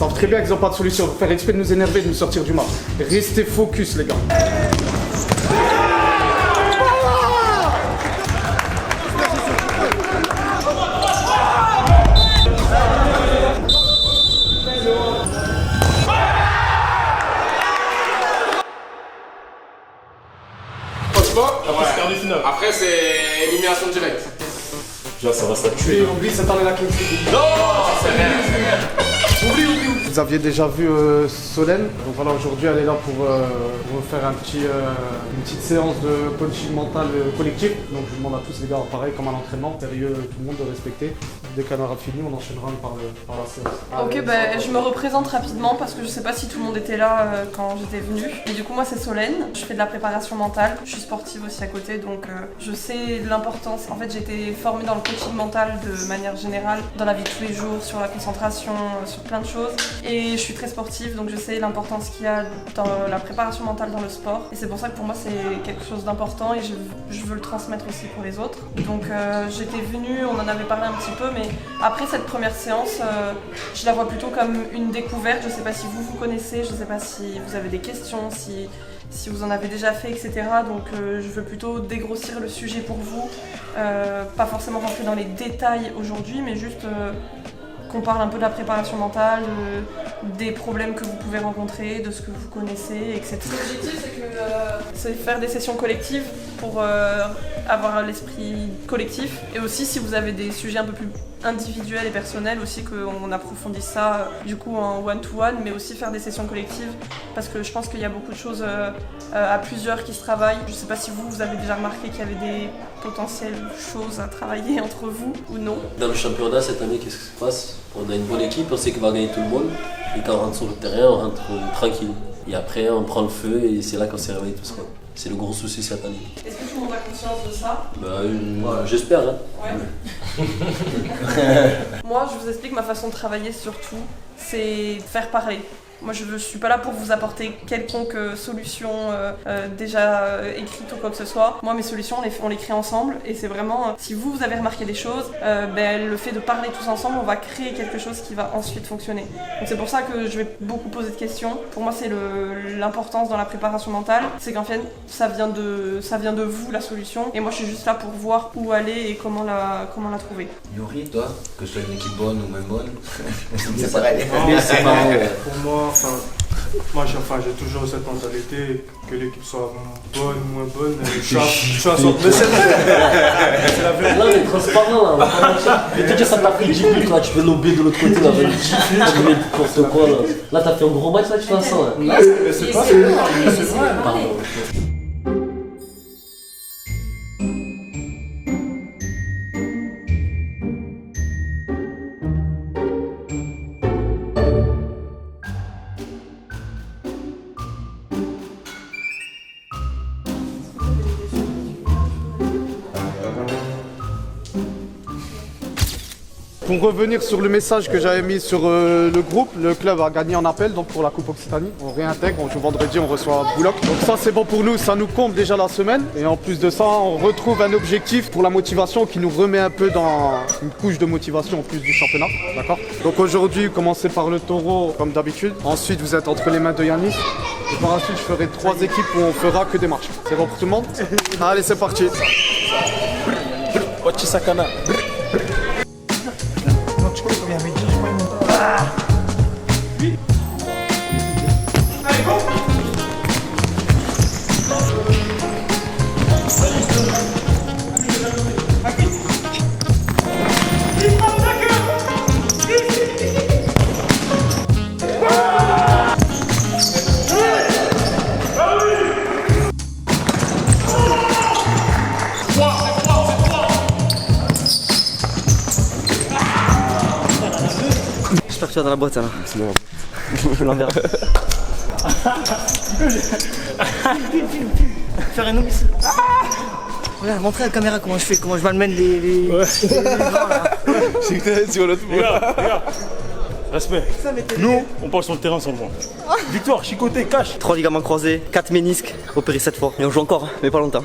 savent très bien qu'ils n'ont pas de solution. Ils vont faire exprès de nous énerver, de nous sortir du match. Restez focus, les gars. Après, c'est élimination directe. Genre, ça va se tuer. Oublie, ça t'en est la clé. Non, c'est rien. Oublie. Vous aviez déjà vu Solène, donc voilà, aujourd'hui elle est là pour vous faire une petite séance de coaching mental collectif. Donc je vous demande à tous les gars, pareil comme à l'entraînement, sérieux, tout le monde de respecter. Dès qu'elle aura fini, on enchaînera par la séance. Ok, bah, je me représente rapidement parce que je sais pas si tout le monde était là quand j'étais venue. Et du coup, moi c'est Solène, je fais de la préparation mentale, je suis sportive aussi à côté, donc je sais l'importance. En fait, j'ai été formée dans le coaching mental de manière générale, dans la vie de tous les jours, sur la concentration, sur plein de choses. Et je suis très sportive, donc je sais l'importance qu'il y a dans la préparation mentale dans le sport. Et c'est pour ça que pour moi c'est quelque chose d'important et je veux le transmettre aussi pour les autres. Donc j'étais venue, on en avait parlé un petit peu, mais après cette première séance, je la vois plutôt comme une découverte. Je sais pas si vous connaissez, je sais pas si vous avez des questions, si vous en avez déjà fait, etc. Donc je veux plutôt dégrossir le sujet pour vous, pas forcément rentrer dans les détails aujourd'hui, mais juste qu'on parle un peu de la préparation mentale, des problèmes que vous pouvez rencontrer, de ce que vous connaissez, etc. L'objectif, c'est faire des sessions collectives pour avoir l'esprit collectif. Et aussi, si vous avez des sujets un peu plus individuels et personnels, aussi qu'on approfondisse ça du coup en one-to-one, mais aussi faire des sessions collectives, parce que je pense qu'il y a beaucoup de choses à plusieurs qui se travaillent. Je ne sais pas si vous avez déjà remarqué qu'il y avait des potentielles choses à travailler entre vous ou non. Dans le championnat cette année, qu'est-ce qui se passe? On a une bonne équipe, on sait qu'on va gagner tout le monde, et quand on rentre sur le terrain, on rentre tranquille. Et après, on prend le feu et c'est là qu'on s'est réveillé tous. C'est le gros souci cette année. Est-ce que tout le monde a conscience de ça? Ouais. J'espère. Hein. Ouais. Moi, je vous explique ma façon de travailler surtout, c'est faire parler. Moi, je ne suis pas là pour vous apporter quelconque solution déjà écrite ou quoi que ce soit. Moi, mes solutions, on les crée ensemble. Et c'est vraiment, si vous avez remarqué des choses, le fait de parler tous ensemble, on va créer quelque chose qui va ensuite fonctionner. Donc c'est pour ça que je vais beaucoup poser de questions. Pour moi, c'est l'importance dans la préparation mentale. C'est qu'en fait, ça vient de vous, la solution. Et moi, je suis juste là pour voir où aller et comment la trouver. Yuri, toi, que ce soit une équipe bonne ou moins bonne, C'est pareil. Pour moi, j'ai toujours cette mentalité que l'équipe soit bonne ou moins bonne. Je suis à sorte. Mais c'est la vérité. Là, on est transparent, là. On va pas mentir. Je vais te dire, ça t'a pris 10 minutes, là. Tu fais lober de l'autre côté, là. 10 minutes, n'importe quoi, là. Là, t'as fait un gros match, là, tu t'en sens, là. Mais c'est pas vrai. Pardon. Pour revenir sur le message que j'avais mis sur le groupe, le club a gagné en appel donc pour la Coupe Occitanie. On réintègre, on joue vendredi, on reçoit Bouloc. Donc ça c'est bon pour nous, ça nous comble déjà la semaine. Et en plus de ça, on retrouve un objectif pour la motivation qui nous remet un peu dans une couche de motivation en plus du championnat. D'accord. Donc aujourd'hui, commencez par le taureau comme d'habitude. Ensuite, vous êtes entre les mains de Yanis. Et par la suite, je ferai 3 équipes où on fera que des matchs. C'est bon pour tout le monde? Allez, c'est parti. Sakana. J'espère que tu vas dans la boîte, alors. Je l'enverrai. Faire un ici. Regarde, montrez à la caméra comment je fais, comment je malmène les grands, là. C'est que t'as sur l'autre. Les gars, respect. Nous, on part sur le terrain sans le vent. Victoire, chicoté, cash. 3 ligaments croisés, 4 ménisques, opérés 7 fois. Et on joue encore, mais pas longtemps.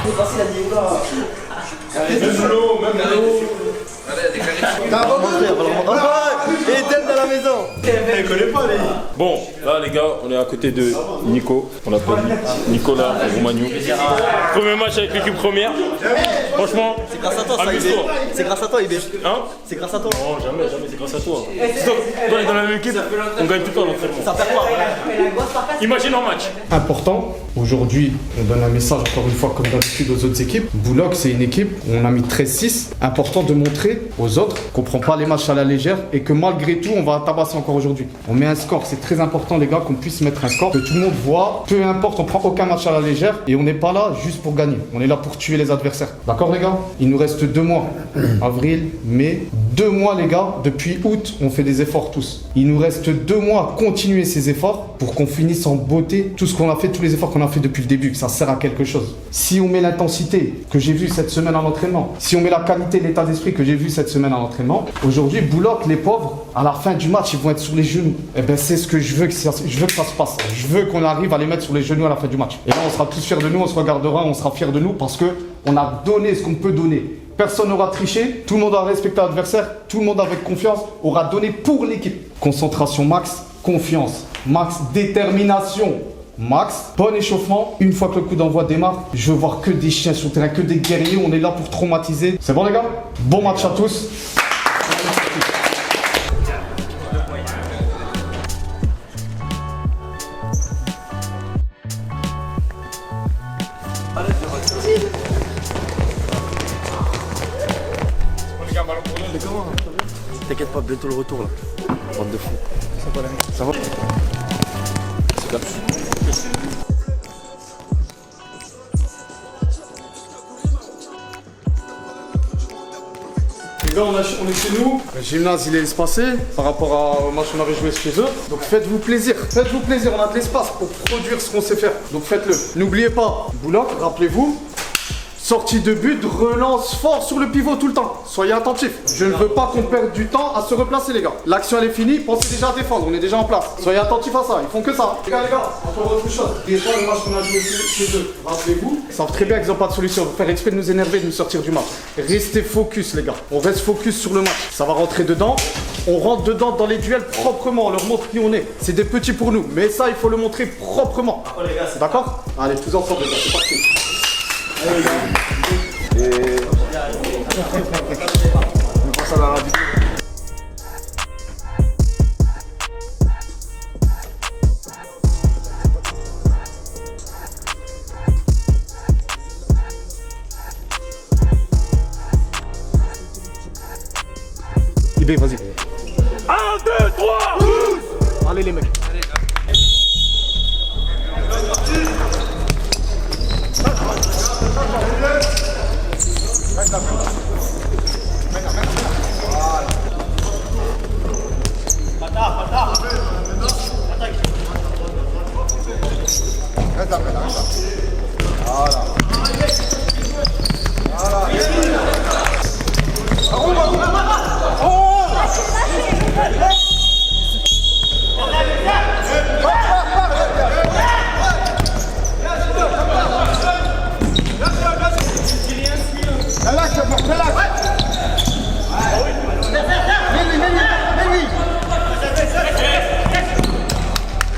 C'est facile à dire, là. Même l'eau. T'as remonté, on va le remonter. Et maison. Elle connaît pas les. Bon, là les gars, on est à côté de Nico. On l'appelle Nicolas Romagnou. Premier match avec l'équipe première. Franchement, C'est grâce à toi, ça, IB. amuse-toi. C'est grâce à toi, IB. Hein? C'est grâce à toi. Non, jamais, c'est grâce à toi. Stop, toi, on est dans la même équipe, on gagne tout le temps l'entraînement. Ça fait quoi? Imagine un match. Important. Aujourd'hui, on donne un message encore une fois comme d'habitude aux autres équipes. Boulogne, c'est une équipe où on a mis 13-6. Important de montrer aux autres qu'on prend pas les matchs à la légère et que malgré tout, on va tabasser encore aujourd'hui. On met un score, c'est très important les gars qu'on puisse mettre un score, que tout le monde voit. Peu importe, on prend aucun match à la légère et on n'est pas là juste pour gagner. On est là pour tuer les adversaires. D'accord les gars? Il nous reste 2 mois. Avril, mai, 2 mois les gars. Depuis août, on fait des efforts tous. Il nous reste 2 mois à continuer ces efforts pour qu'on finisse en beauté tout ce qu'on a fait, tous les efforts qu'on a fait depuis le début, que ça sert à quelque chose. Si on met l'intensité que j'ai vue cette semaine en entraînement, si on met la qualité, l'état d'esprit que j'ai vu cette semaine en entraînement, aujourd'hui, Boulogne, les pauvres, à la fin du match, ils vont être sur les genoux. Et ben c'est ce que je veux que ça se passe. Je veux qu'on arrive à les mettre sur les genoux à la fin du match. Et là, on sera tous fiers de nous, on se regardera, on sera fiers de nous parce que on a donné ce qu'on peut donner. Personne n'aura triché, tout le monde a respecté l'adversaire, tout le monde avec confiance aura donné pour l'équipe. Concentration max, confiance max, détermination max, bon échauffement. Une fois que le coup d'envoi démarre, je veux voir que des chiens sur le terrain, que des guerriers. On est là pour traumatiser. C'est bon les gars? Bon match à tous. T'inquiète pas, bientôt le retour là. Bande de fous. Ça va? Les gars, on est chez nous. Le gymnase, il est espacé par rapport au match qu'on avait joué chez eux. Donc faites-vous plaisir. Faites-vous plaisir. On a de l'espace pour produire ce qu'on sait faire. Donc faites-le. N'oubliez pas, Boulogne, rappelez-vous. Sortie de but, relance fort sur le pivot tout le temps. Soyez attentifs. Je ne veux pas qu'on perde du temps à se replacer les gars. L'action elle est finie, pensez déjà à défendre, on est déjà en place. Soyez attentifs à ça, ils font que ça. Les gars, encore autre chose. Déjà le match qu'on a joué chez eux, rappelez-vous, ils savent très bien qu'ils n'ont pas de solution. Ils vont faire exprès de nous énerver, de nous sortir du match. Restez focus les gars. On reste focus sur le match. Ça va rentrer dedans. On rentre dedans dans les duels proprement, on leur montre qui on est. C'est des petits pour nous, mais ça il faut le montrer proprement. D'accord? Allez, tous ensemble les gars, c'est parti. Allez les gars. On passe à la radio. IB, vas-y. 1, 2, 3, Allez les mecs.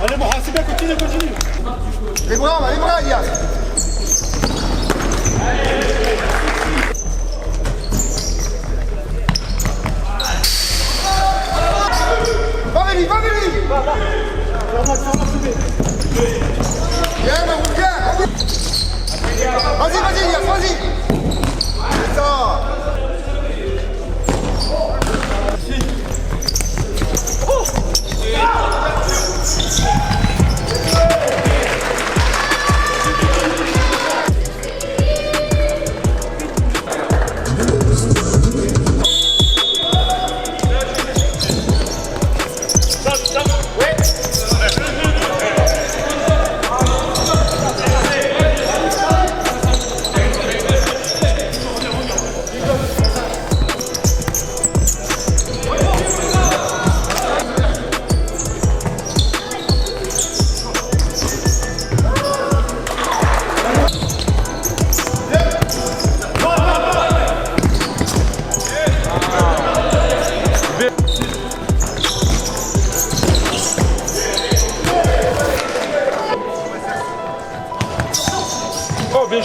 Allez, bon, c'est bien, continue. Les bras, Elias. Va, Véli. Viens, Vas-y, Elias, vas-y. C'est ça.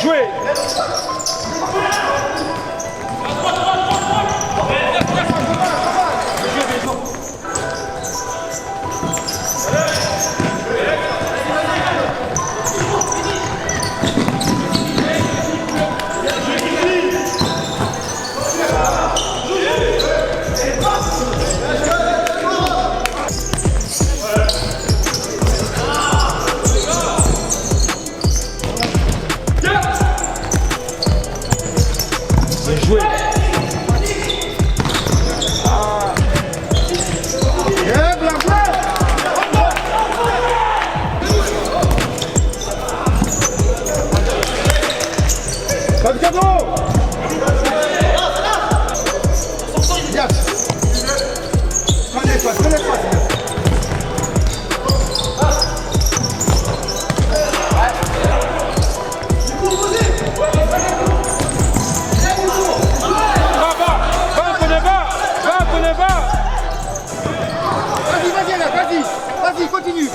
joué. Joué. Pas de cadeau. Yes. Prenez pas. Vas-y, continue.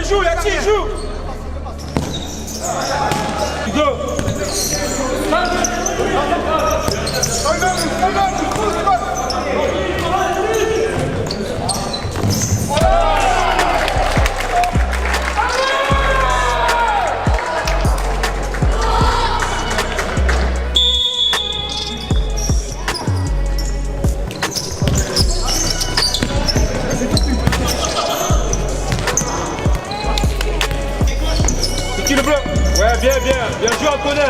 Joue, Yaxi, joue. Go. Le bloc. Ouais, bien joué Antonin.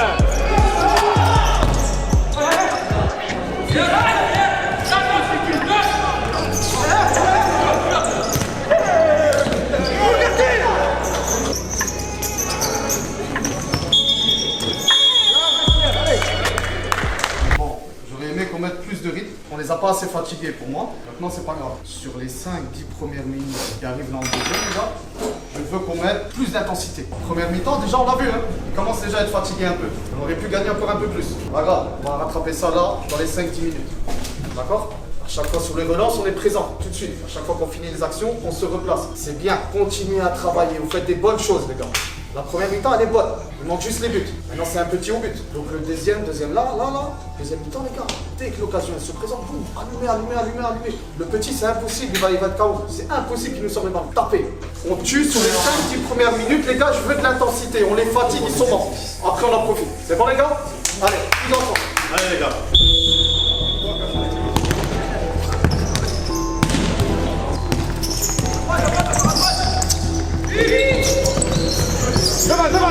Bon, j'aurais aimé qu'on mette plus de rythme. On les a pas assez fatigués pour moi. Maintenant, c'est pas grave. Sur les 5-10 premières minutes qui arrivent dans le deuxième, déjà, je veux qu'on mette plus d'intensité. Première mi-temps, déjà on l'a vu, hein. Il commence déjà à être fatigué un peu. On aurait pu gagner encore un peu plus. Pas grave, on va rattraper ça là, dans les 5-10 minutes. D'accord? À chaque fois sur les relances, on est présent, tout de suite. À chaque fois qu'on finit les actions, on se replace. C'est bien, continuez à travailler. Vous faites des bonnes choses, les gars. La première mi-temps, elle est bonne. Il manque juste les buts. Maintenant, c'est un petit au but. Donc le deuxième là. Deuxième mi-temps, les gars. Dès que l'occasion se présente, boum, allumez. Le petit, c'est impossible, il va être KO. C'est impossible qu'il nous sorte les balles. Tapez. On tue sur les 5-10 premières minutes, les gars. Je veux de l'intensité. On les fatigue, ils sont morts. Après, on en profite. C'est bon, les gars? Allez, tous ensemble. Allez, les gars. Devant.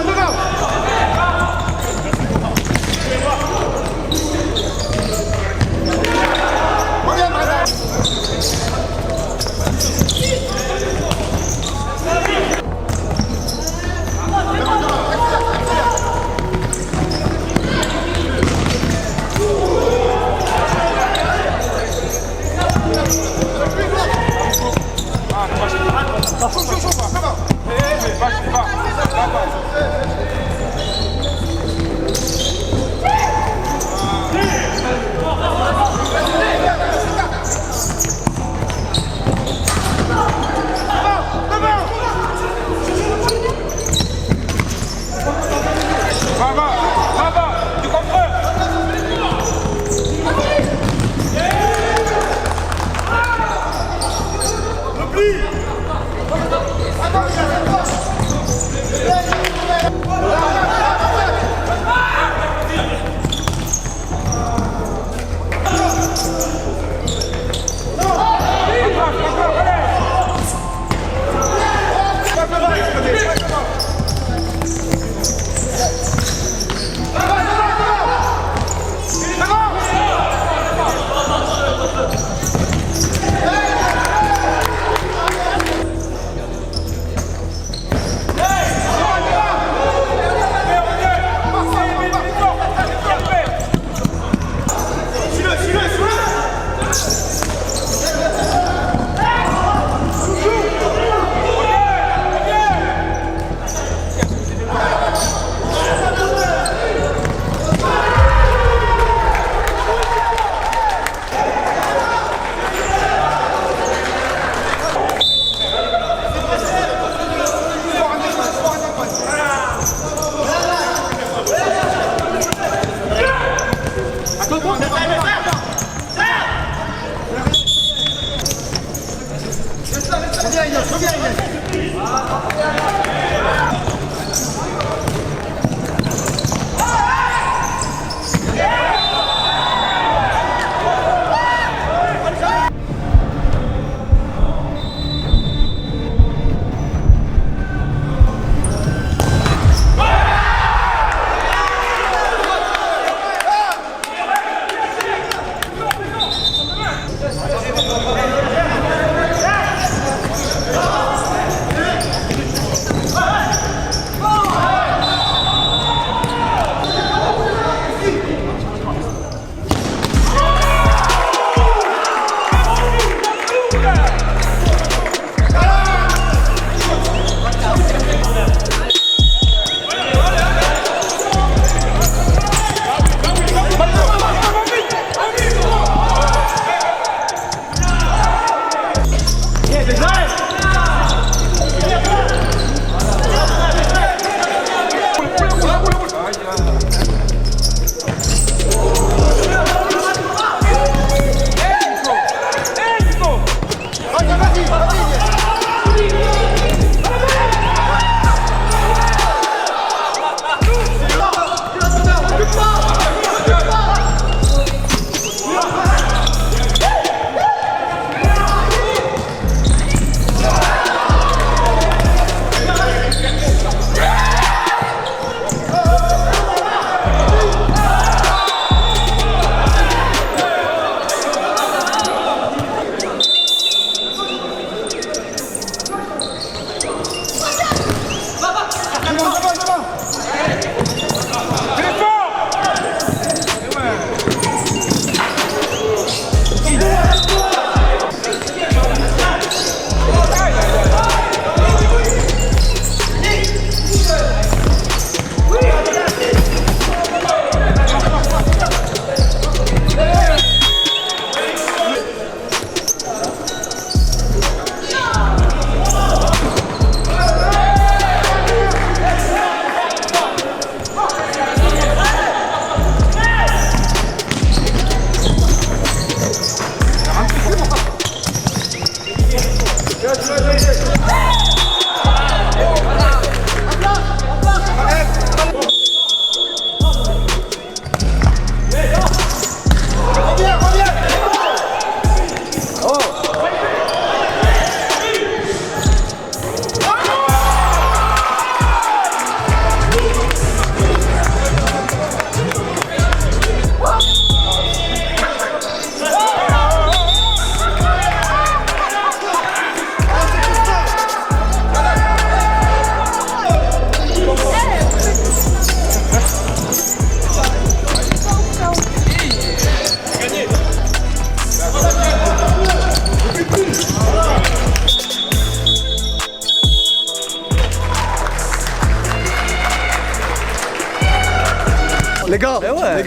Les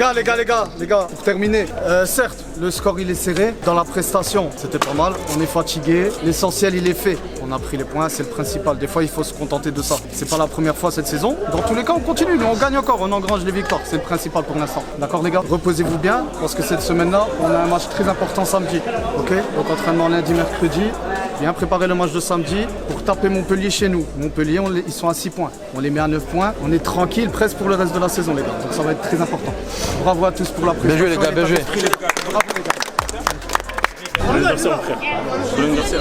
gars, pour terminer, certes, le score il est serré. Dans la prestation, c'était pas mal. On est fatigué. L'essentiel il est fait. On a pris les points, c'est le principal. Des fois, il faut se contenter de ça. C'est pas la première fois cette saison. Dans tous les cas, on continue, mais on gagne encore. On engrange les victoires. C'est le principal pour l'instant. D'accord, les gars? Reposez-vous bien, parce que cette semaine-là, on a un match très important samedi. Ok? Donc entraînement lundi, mercredi. Bien préparer le match de samedi pour taper Montpellier chez nous. Montpellier, ils sont à 6 points. On les met à 9 points. On est tranquille presque pour le reste de la saison, les gars. Donc ça va être très important. Bravo à tous pour la prestation. Bien joué, les gars, bien joué. Bravo, les gars. Bon anniversaire, mon frère. Bon anniversaire.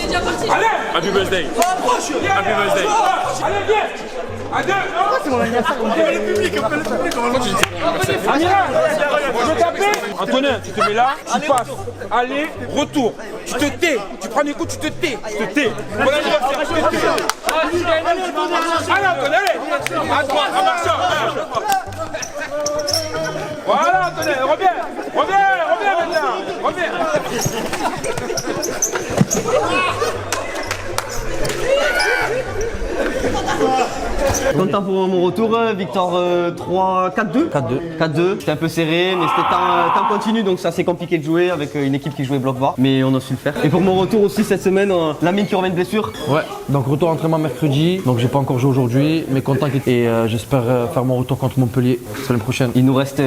Allez! Happy birthday. Happy birthday. Allez, viens. À deux. C'est mon anniversaire. Le public, Antonin, tu te mets là, tu passes, aller, retour. Tu te tais, tu prends des coups, tu te tais. Tu te tais. Bon anniversaire, tu te tais. Allez, Antonin, allez. À droite, en marchant. Voilà, Antonin, reviens maintenant. Reviens. Content pour mon retour, victoire 4-2. 4-2. C'était un peu serré, mais c'était temps continu, donc c'est assez compliqué de jouer avec une équipe qui jouait bloc bas, mais on a su le faire. Et pour mon retour aussi cette semaine, Lamine qui revient de blessure. Ouais, donc retour entraînement mercredi, donc j'ai pas encore joué aujourd'hui, mais content et j'espère faire mon retour contre Montpellier la semaine prochaine. Il nous reste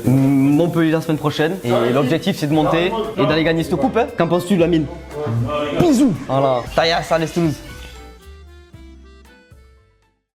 Montpellier la semaine prochaine, et l'objectif c'est de monter et d'aller gagner cette coupe. Hein. Qu'en penses-tu, Lamine? Bisous. Voilà, Taïa, ça laisse Toulouse.